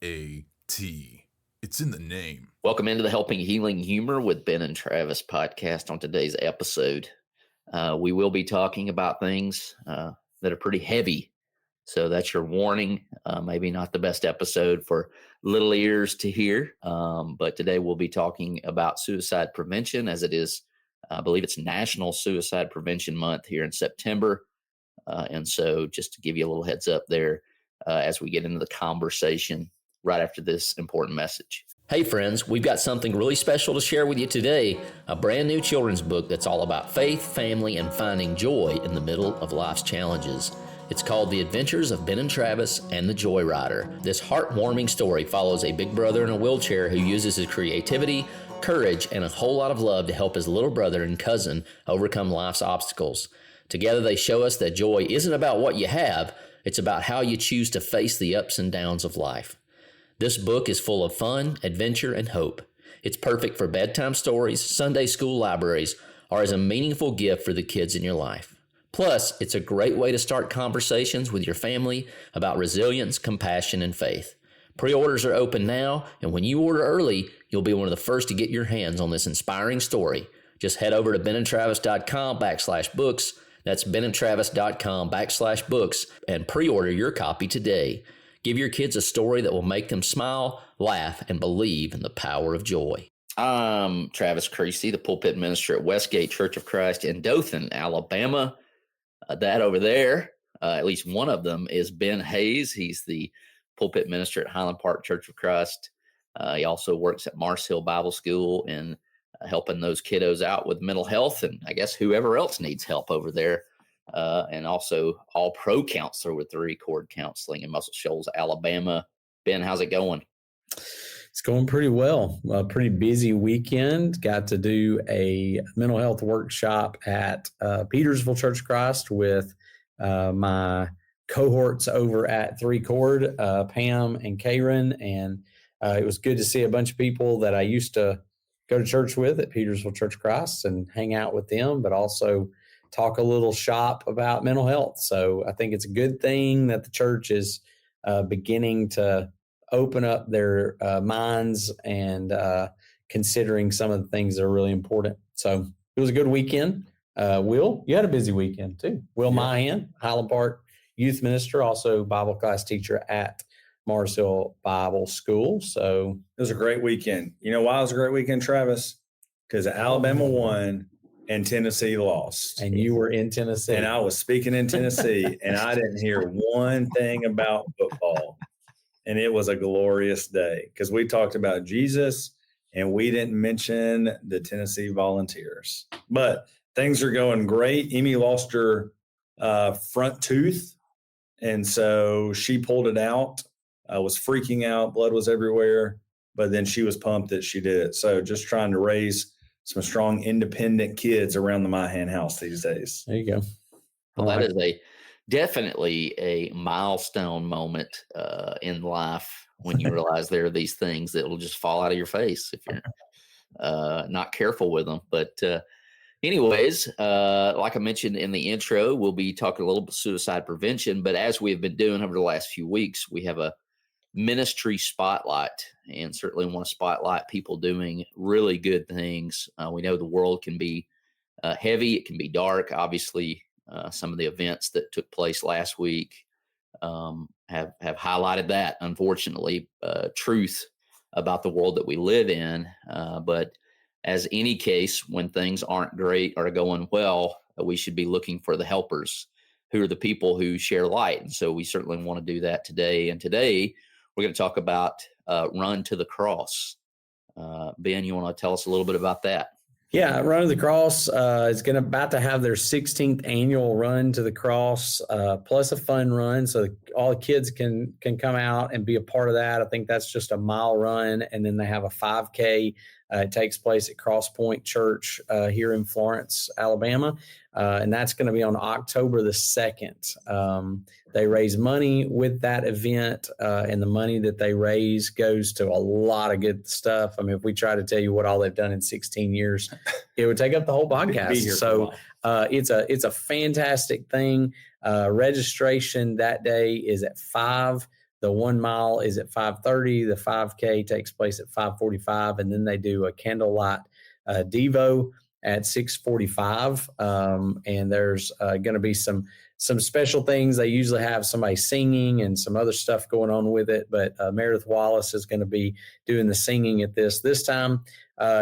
G-A-T. It's in the name. Welcome into the Helping Healing Humor with Ben and Travis podcast. On today's episode, we will be talking about things that are pretty heavy. So that's your warning. Maybe not the best episode for little ears to hear. But today we'll be talking about suicide prevention, as it is, I believe it's National Suicide Prevention Month here in September. And so just to give you a little heads up there as we get into the conversation right after this important message. Hey friends, we've got something really special to share with you today, a brand new children's book that's all about faith, family, and finding joy in the middle of life's challenges. It's called The Adventures of Ben and Travis and the Joy Rider. This heartwarming story follows a big brother in a wheelchair who uses his creativity, courage, and a whole lot of love to help his little brother and cousin overcome life's obstacles. Together they show us that joy isn't about what you have, it's about how you choose to face the ups and downs of life. This book is full of fun, adventure, and hope. It's perfect for bedtime stories, Sunday school libraries, or as a meaningful gift for the kids in your life. Plus, it's a great way to start conversations with your family about resilience, compassion, and faith. Pre-orders are open now, and when you order early, you'll be one of the first to get your hands on this inspiring story. Just head over to benandtravis.com/books. That's benandtravis.com/books and pre-order your copy today. Give your kids a story that will make them smile, laugh, and believe in the power of joy. I'm Travis Creasy, the pulpit minister at Westgate Church of Christ in Dothan, Alabama. That over there, at least one of them, is Ben Hayes. He's the pulpit minister at Highland Park Church of Christ. He also works at Mars Hill Bible School and helping those kiddos out with mental health and I guess whoever else needs help over there. And also all-pro counselor with 3 Chord Counseling in Muscle Shoals, Alabama. Ben, how's it going? It's going pretty well. A pretty busy weekend. Got to do a mental health workshop at Petersville Church of Christ with my cohorts over at 3 Chord, Pam and Karen. And it was good to see a bunch of people that I used to go to church with at Petersville Church of Christ and hang out with them, but also talk a little shop about mental health. So I think it's a good thing that the church is beginning to open up their minds and considering some of the things that are really important. So it was a good weekend. Will, you had a busy weekend too. Will Mahan, Highland Park youth minister, also Bible class teacher at Mars Hill Bible School. So it was a great weekend. You know why it was a great weekend, Travis? Because Alabama won and Tennessee lost. And you were in Tennessee. And I was speaking in Tennessee, and I didn't hear one thing about football. And it was a glorious day because we talked about Jesus, and we didn't mention the Tennessee Volunteers. But things are going great. Amy lost her front tooth, and so she pulled it out. I was freaking out. Blood was everywhere. But then she was pumped that she did it. So just trying to raise some strong, independent kids around the Mahan house these days. There you go. Well, that is definitely a milestone moment in life when you realize there are these things that will just fall out of your face if you're not careful with them. But anyways, like I mentioned in the intro, we'll be talking a little bit suicide prevention. But as we've been doing over the last few weeks, we have a ministry spotlight and certainly want to spotlight people doing really good things. We know the world can be heavy. It can be dark. Obviously, some of the events that took place last week have highlighted that, unfortunately, truth about the world that we live in. But as any case, when things aren't great or going well, we should be looking for the helpers, who are the people who share light. And so we certainly want to do that today. And today, we're going to talk about Run to the Cross. Ben, you want to tell us a little bit about that? Yeah, Run to the Cross is about to have their 16th annual Run to the Cross, plus a fun run, so all the kids can come out and be a part of that. I think that's just a mile run, and then they have a 5K. It takes place at Cross Point Church here in Florence, Alabama, and that's going to be on October the 2nd. They raise money with that event, and the money that they raise goes to a lot of good stuff. I mean, if we try to tell you what all they've done in 16 years, it would take up the whole podcast. So it's a fantastic thing. Registration that day is at 5. The 1 mile is at 5:30. The 5K takes place at 5:45, and then they do a candlelight Devo at 6:45. And there's going to be some special things. They usually have somebody singing and some other stuff going on with it, but Meredith Wallace is going to be doing the singing at this time.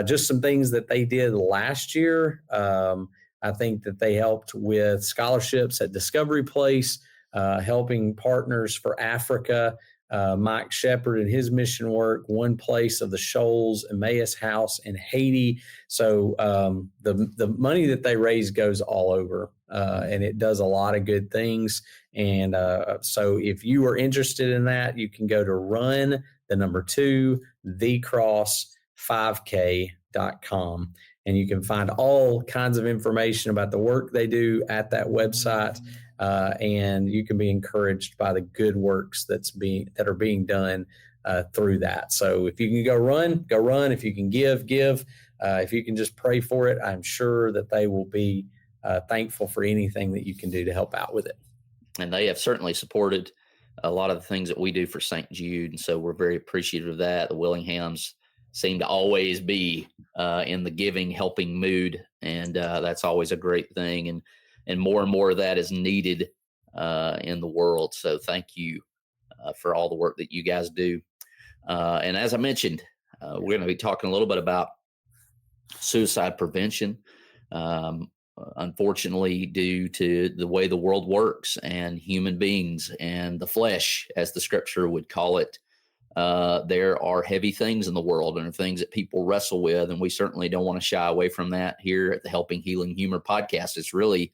Just some things that they did last year. I think that they helped with scholarships at Discovery Place, helping Partners for Africa, Mike Shepard and his mission work, One Place of the Shoals, Emmaus House in Haiti. So the money that they raise goes all over, and it does a lot of good things. And so if you are interested in that, you can go to thecross5k.com, and you can find all kinds of information about the work they do at that website. And you can be encouraged by the good works that are being done through that. So if you can go run. If you can give. If you can just pray for it, I'm sure that they will be thankful for anything that you can do to help out with it. And they have certainly supported a lot of the things that we do for St. Jude. And so we're very appreciative of that. The Willinghams seem to always be in the giving, helping mood. And that's always a great thing. And more of that is needed in the world. So thank you for all the work that you guys do. And as I mentioned, we're going to be talking a little bit about suicide prevention. Unfortunately, due to the way the world works and human beings and the flesh, as the scripture would call it, there are heavy things in the world and things that people wrestle with. And we certainly don't want to shy away from that here at the Helping Healing Humor podcast. It's really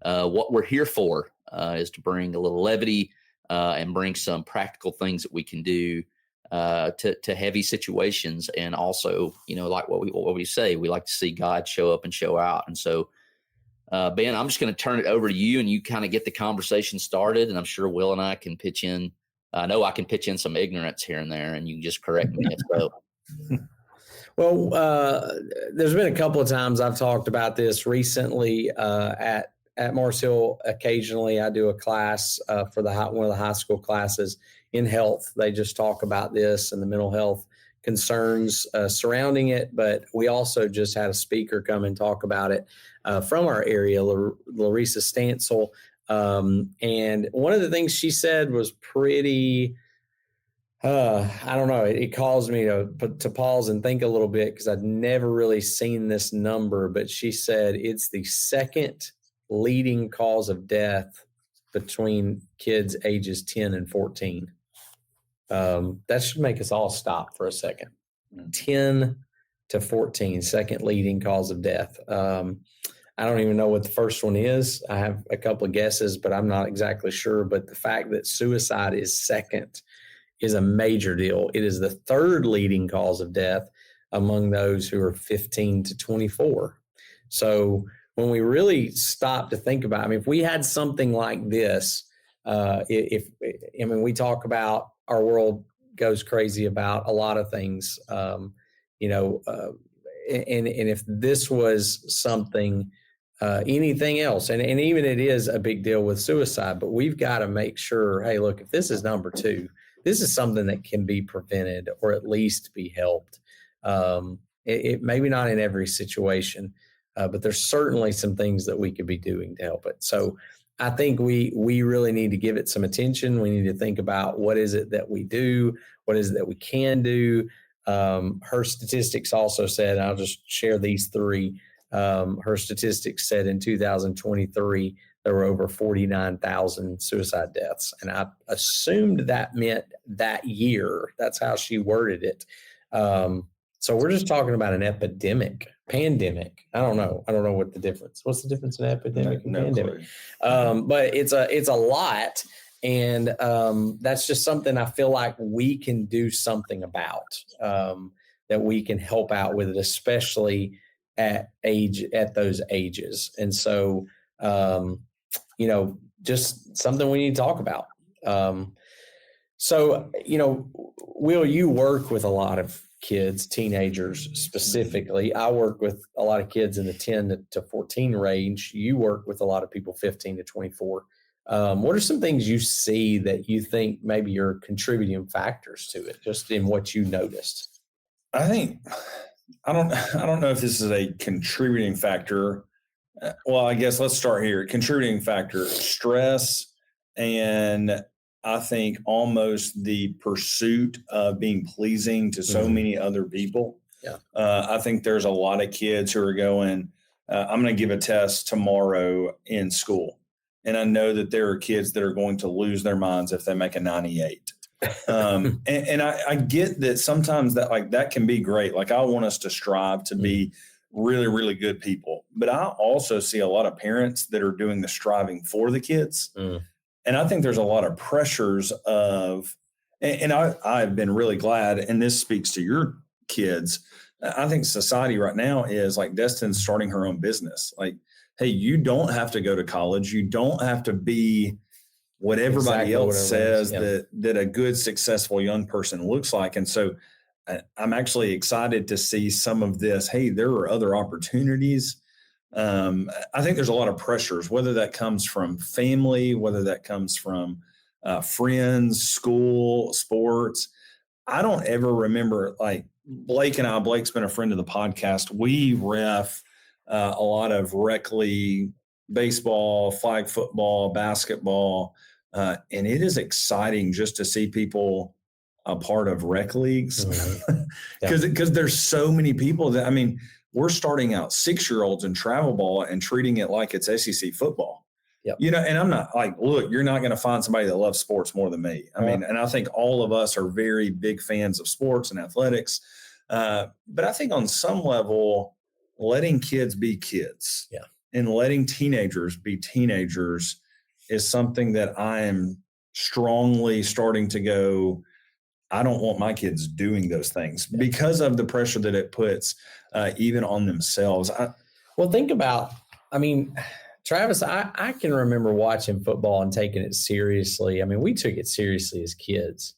what we're here for, is to bring a little levity and bring some practical things that we can do to heavy situations. And also, like what we say, we like to see God show up and show out. And so, Ben, I'm just going to turn it over to you, and you kind of get the conversation started. And I'm sure Will and I can pitch in. I know I can pitch in some ignorance here and there, and you can just correct me as well. Well, there's been a couple of times I've talked about this recently at Mars Hill. Occasionally, I do a class for one of the high school classes in health. They just talk about this and the mental health concerns surrounding it. But we also just had a speaker come and talk about it from our area, Larissa Stansel. And one of the things she said was pretty, I don't know, it caused me to pause and think a little bit, because I'd never really seen this number. But she said it's the second leading cause of death between kids ages 10 and 14. That should make us all stop for a second. 10 to 14, second leading cause of death. I don't even know what the first one is. I have a couple of guesses, but I'm not exactly sure. But the fact that suicide is second is a major deal. It is the third leading cause of death among those who are 15 to 24. So when we really stop to think about, if we had something like this, we talk about our world goes crazy about a lot of things, and if this was something, anything else, and even it is a big deal with suicide, but we've got to make sure, hey, look, if this is number two, this is something that can be prevented or at least be helped. It maybe not in every situation, but there's certainly some things that we could be doing to help it. So I think we really need to give it some attention. We need to think about what is it that we do, what is it that we can do. Her statistics also said, and I'll just share these three. Her statistics said in 2023, there were over 49,000 suicide deaths. And I assumed that meant that year. That's how she worded it. So we're just talking about an pandemic. I don't know what the difference. What's the difference in epidemic and pandemic? But it's a lot. And that's just something I feel like we can do something about, that we can help out with it, especially at those ages. And so, just something we need to talk about. So, Will, you work with a lot of kids, teenagers specifically. I work with a lot of kids in the 10 to 14 range. You work with a lot of people 15 to 24. What are some things you see that you think maybe are contributing factors to it, just in what you noticed? I think I don't know if this is a contributing factor. Well, I guess let's start here. Contributing factor: stress, and I think almost the pursuit of being pleasing to so many other people. Yeah. I think there's a lot of kids who are going, I'm going to give a test tomorrow in school. And I know that there are kids that are going to lose their minds if they make a 98. And I get that sometimes that can be great. Like, I want us to strive to be really, really good people. But I also see a lot of parents that are doing the striving for the kids. And I think there's a lot of pressures of, and I've been really glad, and this speaks to your kids. I think society right now is like, Destin's starting her own business. Like, hey, you don't have to go to college. You don't have to be what everybody else says that a good, successful young person looks like. And so I'm actually excited to see some of this. Hey, there are other opportunities. I think there's a lot of pressures, whether that comes from family, whether that comes from friends, school, sports. I don't ever remember, like, Blake's been a friend of the podcast. We ref a lot of rec league, baseball, flag football, basketball. And it is exciting just to see people a part of rec leagues because there's so many people that, I mean, we're starting out 6-year-olds in travel ball and treating it like it's SEC football. You know, and I'm not like, look, you're not going to find somebody that loves sports more than me. I mean, and I think all of us are very big fans of sports and athletics. But I think on some level, letting kids be kids and letting teenagers be teenagers is something that I am strongly starting to go, I don't want my kids doing those things because of the pressure that it puts even on themselves. Well, think about, I mean, Travis, I can remember watching football and taking it seriously. I mean, we took it seriously as kids.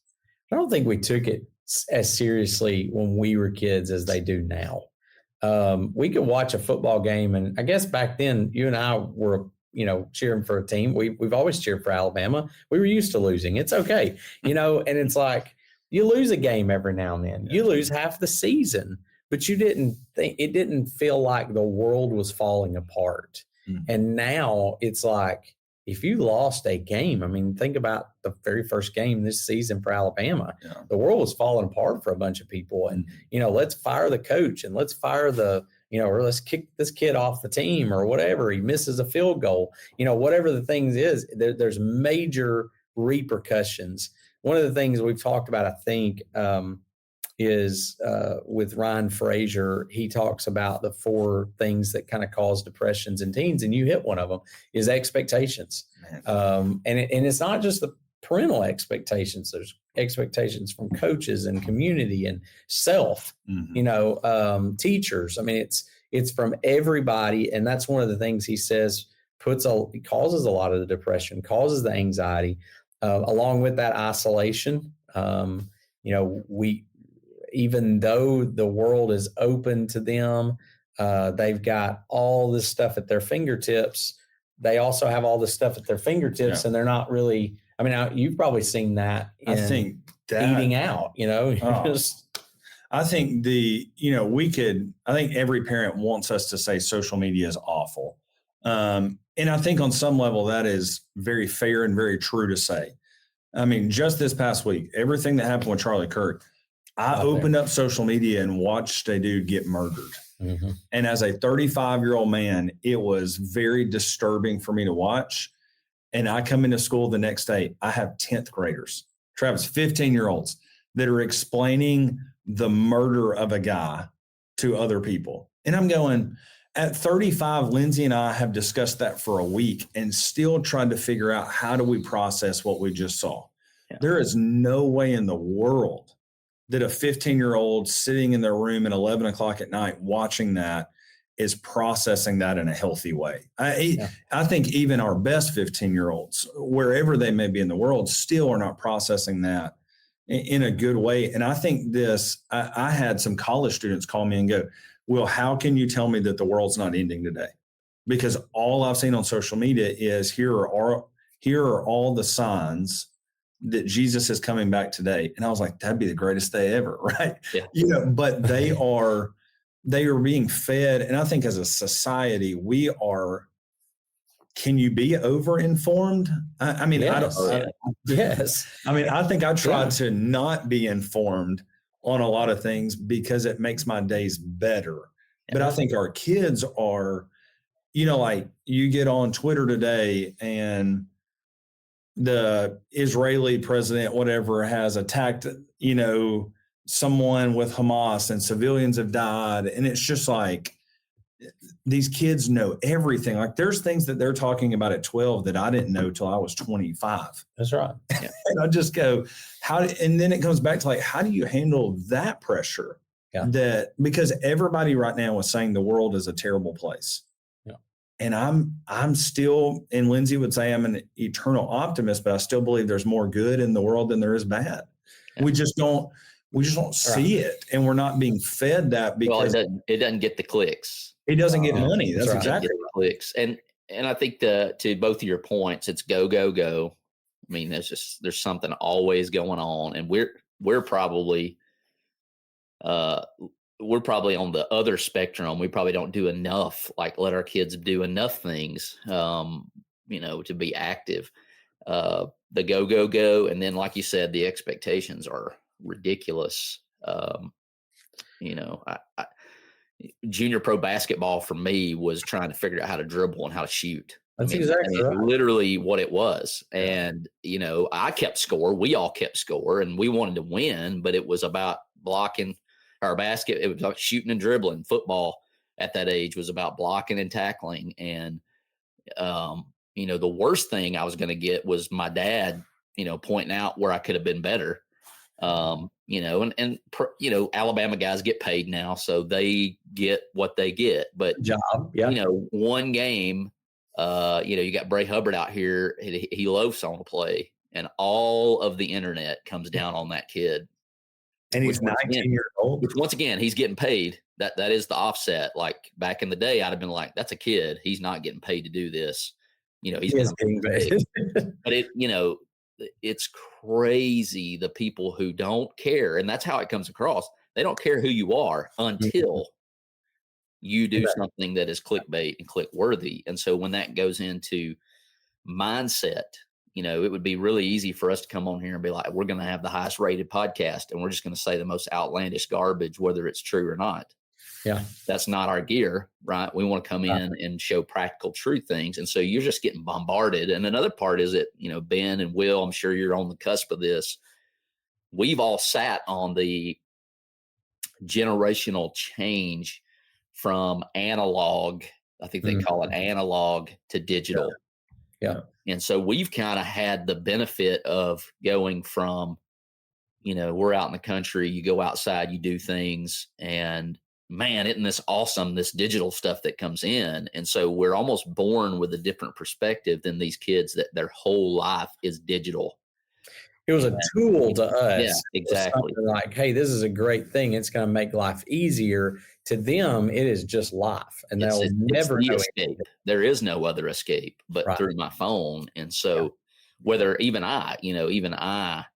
I don't think we took it as seriously when we were kids as they do now. We could watch a football game, and I guess back then you and I were, you know, cheering for a team. We've always cheered for Alabama. We were used to losing. It's okay, you know, and it's like you lose a game every now and then. You lose half the season, but you didn't think, it didn't feel like the world was falling apart. And now it's like, if you lost a game, I mean, think about the very first game this season for Alabama. The world was falling apart for a bunch of people. And, you know, let's fire the coach and let's fire the, you know, or let's kick this kid off the team or whatever. He misses a field goal, you know, whatever the things is, there's major repercussions. One of the things we've talked about, I think, is with Ryan Frazier. He talks about the 4 things that kind of cause depressions in teens, and you hit one of them, is expectations. And it's not just the parental expectations. There's expectations from coaches and community and self, you know, teachers. I mean, it's from everybody. And that's one of the things he says causes a lot of the depression, causes the anxiety, along with that isolation. You know, even though the world is open to them, they've got all this stuff at their fingertips. They also have all this stuff at their fingertips, and they're not really, I mean, you've probably seen that in eating out, you know. I think I think every parent wants us to say social media is awful. And I think on some level that is very fair and very true to say. I mean, just this past week, everything that happened with Charlie Kirk, I opened up social media and watched a dude get murdered. And as a 35-year-old man, it was very disturbing for me to watch. And I come into school the next day, I have 10th graders, Travis, 15-year-olds that are explaining the murder of a guy to other people. And I'm going, at 35, Lindsay and I have discussed that for a week and still tried to figure out, how do we process what we just saw? There is no way in the world that a 15-year-old sitting in their room at 11 o'clock at night watching that is processing that in a healthy way. I think even our best 15-year-olds, wherever they may be in the world, still are not processing that in a good way. And I think I had some college students call me and go, well, how can you tell me that the world's not ending today? Because all I've seen on social media is here here are all the signs that Jesus is coming back today. And I was like, that'd be the greatest day ever, right? Yeah. But they are being fed. And I think as a society, can you be over-informed? I mean, yes. Yes. I mean, I think I try to not be informed on a lot of things because it makes my days better. Yeah. But I think our kids are, like you get on Twitter today and the Israeli president, whatever, has attacked, someone with Hamas and civilians have died. And it's just like, these kids know everything. Like there's things that they're talking about at 12 that I didn't know till I was 25. That's right. Yeah. And I just go, and then it comes back to like, how do you handle that pressure? Yeah. Because everybody right now is saying the world is a terrible place. Yeah. And I'm still, and Lindsay would say I'm an eternal optimist, but I still believe there's more good in the world than there is bad. Yeah. We just don't see it. And we're not being fed that because it doesn't get the clicks. It doesn't get money. That's right. Exactly right. Clicks. And I think to both of your points, it's go, go, go. I mean, there's something always going on, and we're probably on the other spectrum. We probably don't do enough, like let our kids do enough things, to be active. The go, go, go, and then like you said, the expectations are ridiculous. Junior pro basketball for me was trying to figure out how to dribble and how to shoot. That's exactly right. Literally what it was. And, I kept score. We all kept score and we wanted to win, but it was about blocking our basket. It was about shooting and dribbling. Football at that age was about blocking and tackling. And, the worst thing I was going to get was my dad, pointing out where I could have been better. Alabama guys get paid now, so they get what they get. But one game, you got Bray Hubbard out here. He loafs on a play, and all of the internet comes down on that kid. And he's 19 years old. Which once again, he's getting paid. That is the offset. Like back in the day, I'd have been like, "That's a kid. He's not getting paid to do this." He's getting paid. But it's crazy the people who don't care, and that's how it comes across. They don't care who you are until you do something that is clickbait and click worthy. And so when that goes into mindset, it would be really easy for us to come on here and be like, we're going to have the highest rated podcast and we're just going to say the most outlandish garbage, whether it's true or not. Yeah. That's not our gear, right? We want to come in and show practical, true things. And so you're just getting bombarded. And another part is that, Ben and Will, I'm sure you're on the cusp of this. We've all sat on the generational change from analog, I think they call it analog, to digital. Yeah. And so we've kind of had the benefit of going from, we're out in the country, you go outside, you do things, and man, isn't this awesome, this digital stuff that comes in. And so we're almost born with a different perspective than these kids that their whole life is digital. It was a tool to us. Yeah, exactly. Like, hey, this is a great thing. It's going to make life easier. To them, it is just life. And they'll never know escape. There is no other escape but through my phone. And so whether even I,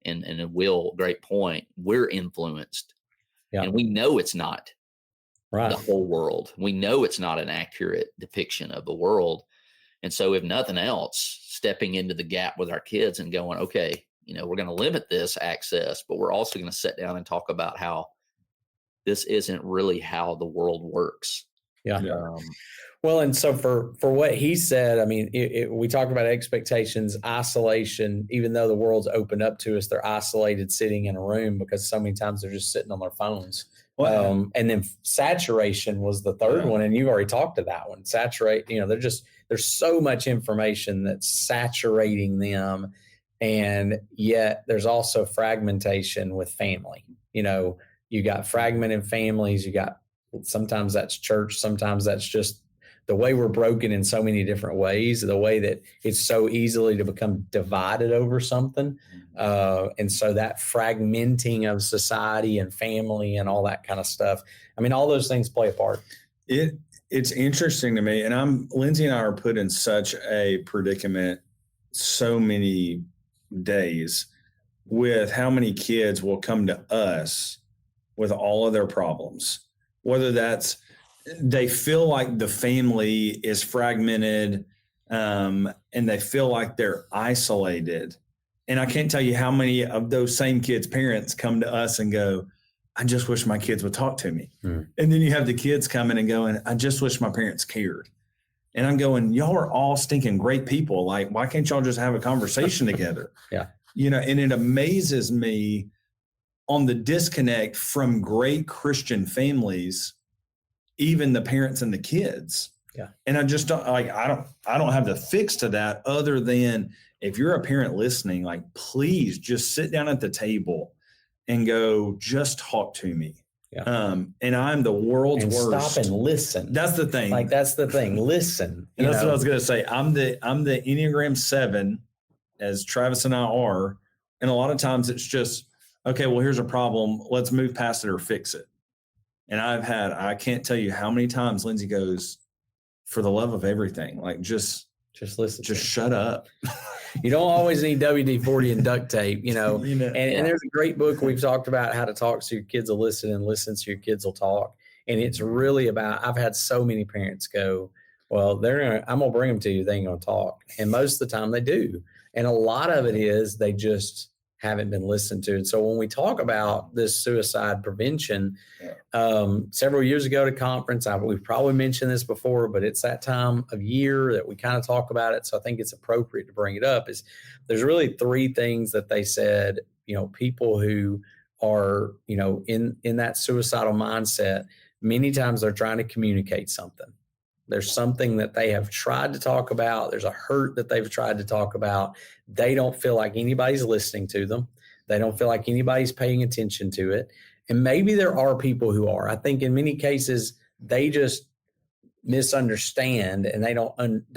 and Will, great point, we're influenced. Yeah. And we know it's not the whole world. We know it's not an accurate depiction of the world. And so if nothing else, stepping into the gap with our kids and going, okay, we're going to limit this access, but we're also going to sit down and talk about how this isn't really how the world works. Yeah. Well, and so for what he said, I mean, we talked about expectations, isolation. Even though the world's opened up to us, they're isolated, sitting in a room because so many times they're just sitting on their phones. Wow. And then saturation was the third one, and you already talked to that one. Saturate, there's so much information that's saturating them, and yet there's also fragmentation with family. You got fragmented families. You got, sometimes that's church, sometimes that's just the way we're broken in so many different ways, the way that it's so easily to become divided over something. And so that fragmenting of society and family and all that kind of stuff, I mean, all those things play a part. It's interesting to me. And Lindsay and I are put in such a predicament so many days with how many kids will come to us with all of their problems, whether that's they feel like the family is fragmented, and they feel like they're isolated. And I can't tell you how many of those same kids' parents come to us and go, I just wish my kids would talk to me. And then you have the kids coming and going, I just wish my parents cared. And I'm going, y'all are all stinking great people. Like, why can't y'all just have a conversation together? Yeah. And it amazes me on the disconnect from great Christian families, even the parents and the kids. Yeah. And I just don't I don't have the fix to that other than if you're a parent listening, like, please just sit down at the table and go, just talk to me. Yeah. And I'm the world's and worst. Stop and listen. That's the thing. Like, that's the thing. Listen. And that's what I was going to say. I'm the Enneagram 7, as Travis and I are. And a lot of times it's just, okay, well, here's a problem. Let's move past it or fix it. And I can't tell you how many times Lindsay goes, for the love of everything, like, just listen. Just shut up. You don't always need WD-40 and duct tape, And there's a great book we've talked about, how to talk so your kids will listen and listen so your kids will talk. And it's really about, I've had so many parents go, well, I'm going to bring them to you. They ain't going to talk. And most of the time they do. And a lot of it is they just haven't been listened to. And so when we talk about this suicide prevention, several years ago at a conference, we've probably mentioned this before, but it's that time of year that we kind of talk about it. So I think it's appropriate to bring it up. Is there's really 3 things that they said, people who are, in that suicidal mindset, many times they're trying to communicate something. There's something that they have tried to talk about. There's a hurt that they've tried to talk about. They don't feel like anybody's listening to them. They don't feel like anybody's paying attention to it. And maybe there are people who are. I think in many cases, they just misunderstand and they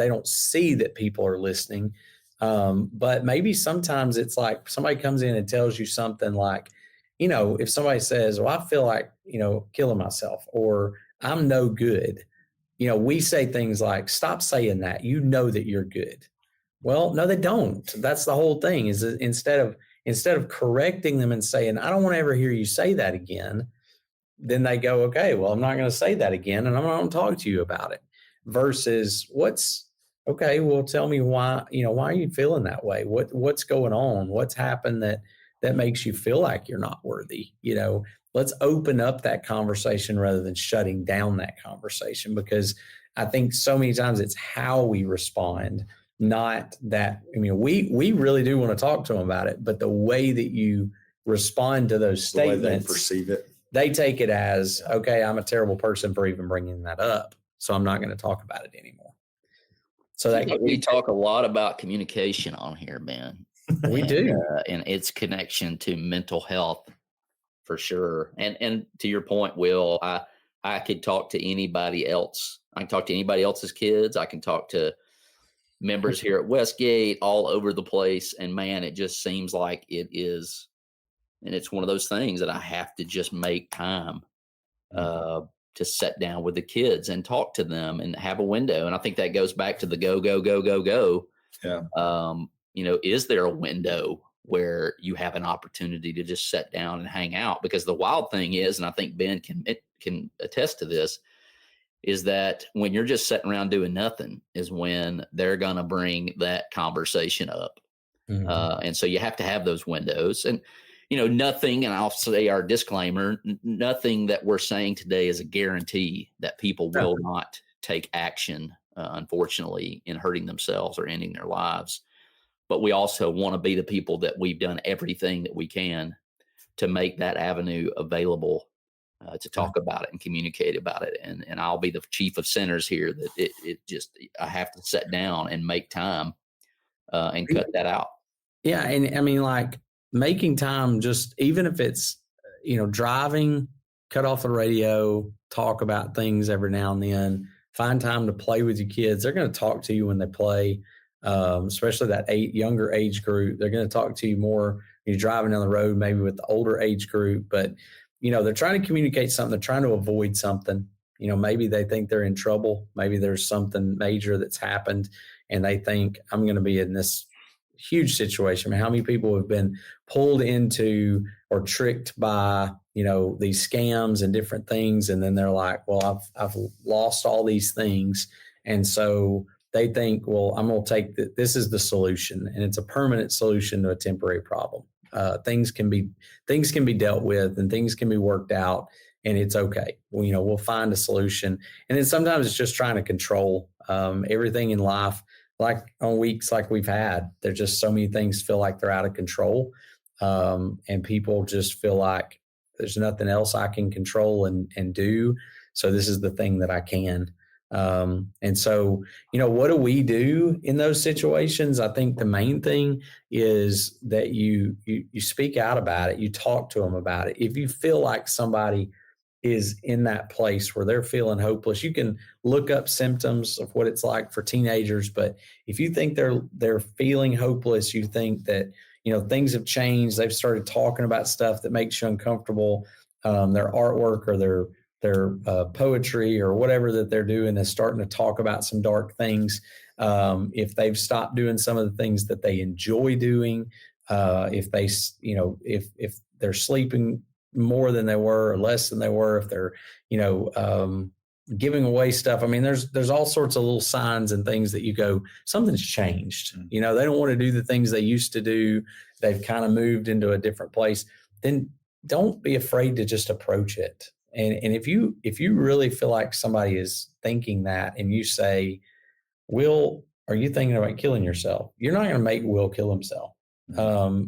don't see that people are listening. But maybe sometimes it's like somebody comes in and tells you something like, if somebody says, well, I feel like, killing myself, or I'm no good. We say things like, stop saying that, that you're good. Well, no, they don't. That's the whole thing, is that instead of correcting them and saying, I don't want to ever hear you say that again, then they go, okay, well, I'm not going to say that again, and I'm not going to talk to you about it. Versus okay, well, tell me why are you feeling that way? What's going on? What's happened that makes you feel like you're not worthy? Let's open up that conversation rather than shutting down that conversation, because I think so many times it's how we respond, not that. We really do want to talk to them about it, but the way that you respond to those statements, the way they perceive it, they take it as, okay, I'm a terrible person for even bringing that up, so I'm not going to talk about it anymore. So we talk a lot about communication on here, Ben. We do, and its connection to mental health. For sure. And to your point, Will, I could talk to anybody else. I can talk to anybody else's kids. I can talk to members here at Westgate, all over the place. And man, it just seems like it is. And it's one of those things that I have to just make time to sit down with the kids and talk to them and have a window. And I think that goes back to the go, go, go, go, go. Yeah. Is there a window where you have an opportunity to just sit down and hang out? Because the wild thing is, and I think Ben can attest to this, is that when you're just sitting around doing nothing is when they're going to bring that conversation up. Mm-hmm. And so you have to have those windows. And, nothing, and I'll say our disclaimer, nothing that we're saying today is a guarantee that people will not take action, unfortunately, in hurting themselves or ending their lives. But we also want to be the people that we've done everything that we can to make that avenue available to talk about it and communicate about it. And I'll be the chief of sinners here, that I have to sit down and make time and cut that out. Yeah. And like making time, just even if it's, driving, cut off the radio, talk about things every now and then, find time to play with your kids. They're going to talk to you when they play. Especially that younger age group. They're going to talk to you more when you're driving down the road, maybe with the older age group. But, they're trying to communicate something. They're trying to avoid something. Maybe they think they're in trouble. Maybe there's something major that's happened and they think, I'm going to be in this huge situation. I mean, how many people have been pulled into or tricked by, these scams and different things. And then they're like, well, I've lost all these things. And so they think, well, I'm going to take this is the solution, and it's a permanent solution to a temporary problem. Things can be dealt with, and things can be worked out, and it's okay. We'll find a solution. And then sometimes it's just trying to control everything in life. Like on weeks like we've had, there's just so many things feel like they're out of control, and people just feel like there's nothing else I can control and do. So this is the thing that I can. And so, what do we do in those situations? I think the main thing is that you speak out about it. You talk to them about it. If you feel like somebody is in that place where they're feeling hopeless, you can look up symptoms of what it's like for teenagers. But if you think they're feeling hopeless, you think that, things have changed, they've started talking about stuff that makes you uncomfortable, their artwork or their poetry or whatever that they're doing is starting to talk about some dark things. If they've stopped doing some of the things that they enjoy doing, if they're sleeping more than they were or less than they were, if they're, giving away stuff. I mean, there's all sorts of little signs and things that you go, something's changed. They don't want to do the things they used to do. They've kind of moved into a different place. Then don't be afraid to just approach it. And if you really feel like somebody is thinking that, and you say, Will, are you thinking about killing yourself? You're not going to make Will kill himself.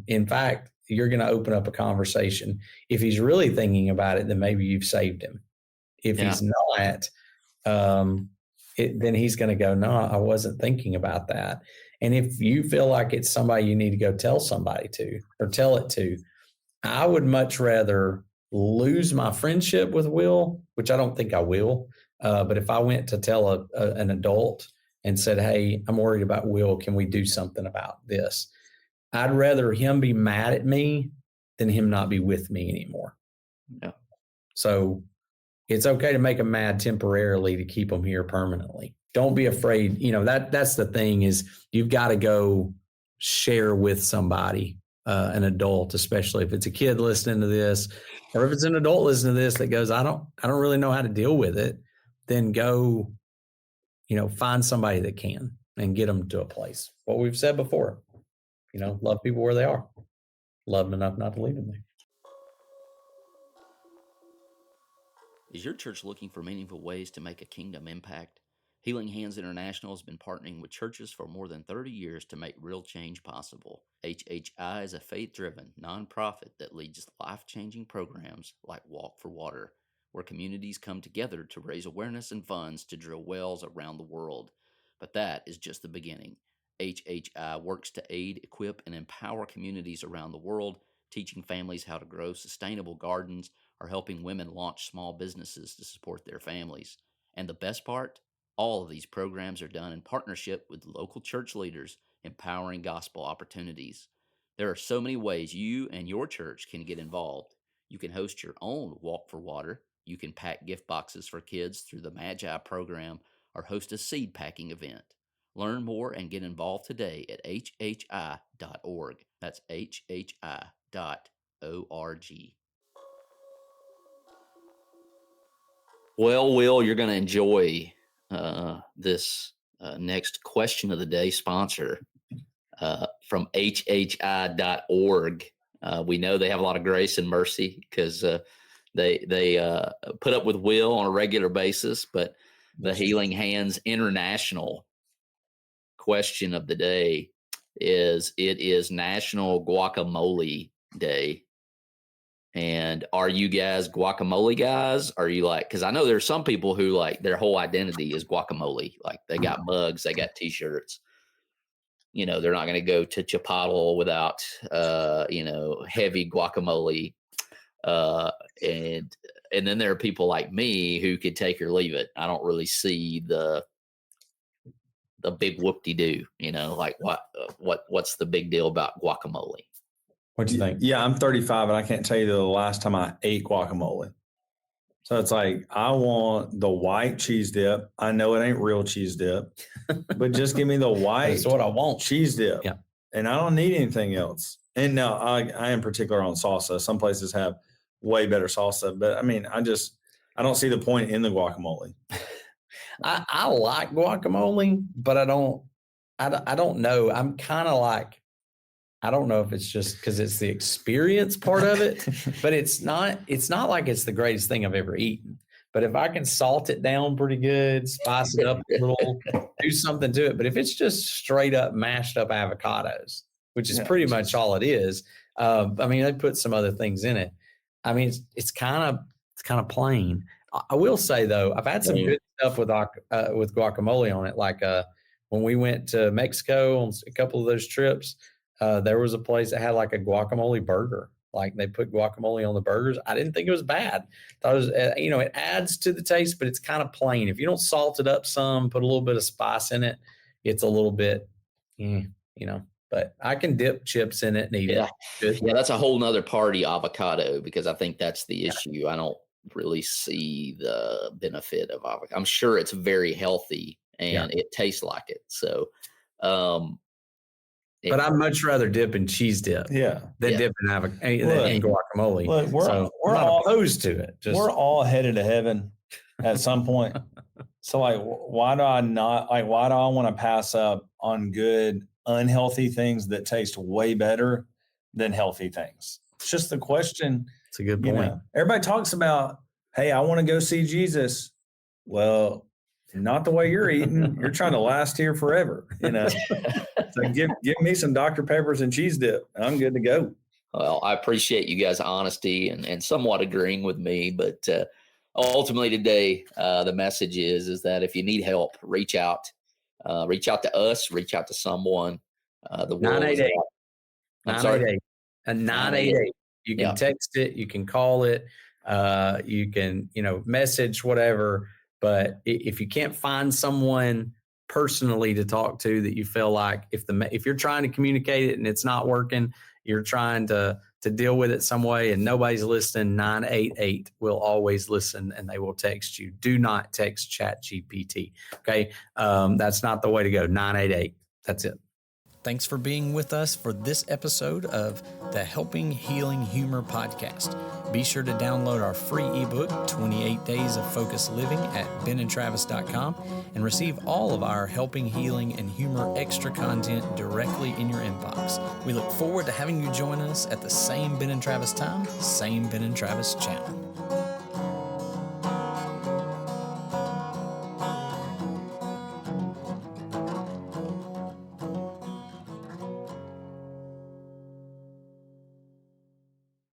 In fact, you're going to open up a conversation. If he's really thinking about it, then maybe you've saved him. If he's not, then he's going to go, no, I wasn't thinking about that. And if you feel like it's somebody you need to go tell somebody to, or tell it to, I would much rather lose my friendship with Will, which I don't think I will. But if I went to tell an adult and said, hey, I'm worried about Will, can we do something about this? I'd rather him be mad at me than him not be with me anymore. Yeah. So it's okay to make them mad temporarily to keep them here permanently. Don't be afraid. That's the thing, is you've got to go share with somebody, an adult, especially if it's a kid listening to this, or if it's an adult listening to this that goes, I don't really know how to deal with it. Then go, find somebody that can and get them to a place. What we've said before, love people where they are. Love them enough not to leave them there. Is your church looking for meaningful ways to make a kingdom impact? Healing Hands International has been partnering with churches for more than 30 years to make real change possible. HHI is a faith-driven nonprofit that leads life-changing programs like Walk for Water, where communities come together to raise awareness and funds to drill wells around the world. But that is just the beginning. HHI works to aid, equip, and empower communities around the world, teaching families how to grow sustainable gardens, or helping women launch small businesses to support their families. And the best part? All of these programs are done in partnership with local church leaders, empowering gospel opportunities. There are so many ways you and your church can get involved. You can host your own Walk for Water. You can pack gift boxes for kids through the Magi program, or host a seed packing event. Learn more and get involved today at hhi.org. That's hhi.org. Well, Will, you're going to enjoy this next question of the day sponsor from hhi.org. We know they have a lot of grace and mercy because they put up with Will on a regular basis, but the Healing Hands International question of the day is, it is National Guacamole Day. And are you guys guacamole guys? Are you like, because I know there's some people who like their whole identity is guacamole. Like they got mugs, they got t-shirts. They're not going to go to Chipotle without, heavy guacamole. And then there are people like me who could take or leave it. I don't really see the big whoop-de-doo, like what's the big deal about guacamole? What do you think? Yeah, I'm 35 and I can't tell you the last time I ate guacamole. So it's like, I want the white cheese dip. I know it ain't real cheese dip, but just give me the white. That's what I want. Cheese dip. Yeah. and I don't need anything else. And now I am particular on salsa. Some places have way better salsa, but I mean, I don't see the point in the guacamole. I like guacamole, but I don't know. I'm kind of like, I don't know if it's just because it's the experience part of it, but it's not like it's the greatest thing I've ever eaten. But if I can salt it down pretty good, spice it up a little, do something to it. But if it's just straight up mashed up avocados, which is pretty much all it is, I mean, they put some other things in it. I mean, it's kind of plain. I will say though, I've had some good stuff with guacamole on it. Like when we went to Mexico on a couple of those trips, there was a place that had like a guacamole burger. Like they put guacamole on the burgers. I didn't think it was bad. Thought it was, it adds to the taste, but it's kind of plain. If you don't salt it up some, put a little bit of spice in it, it's a little bit, but I can dip chips in it and eat it. Good. Yeah, that's a whole nother party, avocado, because I think that's the issue. I don't really see the benefit of avocado. I'm sure it's very healthy and it tastes like it. So, but I'd much rather dip in cheese dip than dip in guacamole. Look, we're not all opposed to it. We're all headed to heaven at some point. So like, why do I want to pass up on good, unhealthy things that taste way better than healthy things? It's just the question. It's a good point. Everybody talks about, hey, I want to go see Jesus. Well, not the way you're eating. You're trying to last here forever. So give me some Dr. Peppers and cheese dip. I'm good to go. Well, I appreciate you guys' honesty and somewhat agreeing with me, but ultimately today, the message is that if you need help, reach out to us, reach out to someone. The 988. I'm sorry. 988. You can text it, you can call it, you can, message, whatever. But if you can't find someone personally to talk to that you feel like if you're trying to communicate it and it's not working, you're trying to deal with it some way and nobody's listening, 988 will always listen and they will text you. Do not text ChatGPT. Okay. That's not the way to go. 988. That's it. Thanks for being with us for this episode of the Helping Healing Humor podcast. Be sure to download our free ebook, 28 Days of Focused Living, at benandtravis.com and receive all of our Helping Healing and Humor extra content directly in your inbox. We look forward to having you join us at the same Ben and Travis time, same Ben and Travis channel.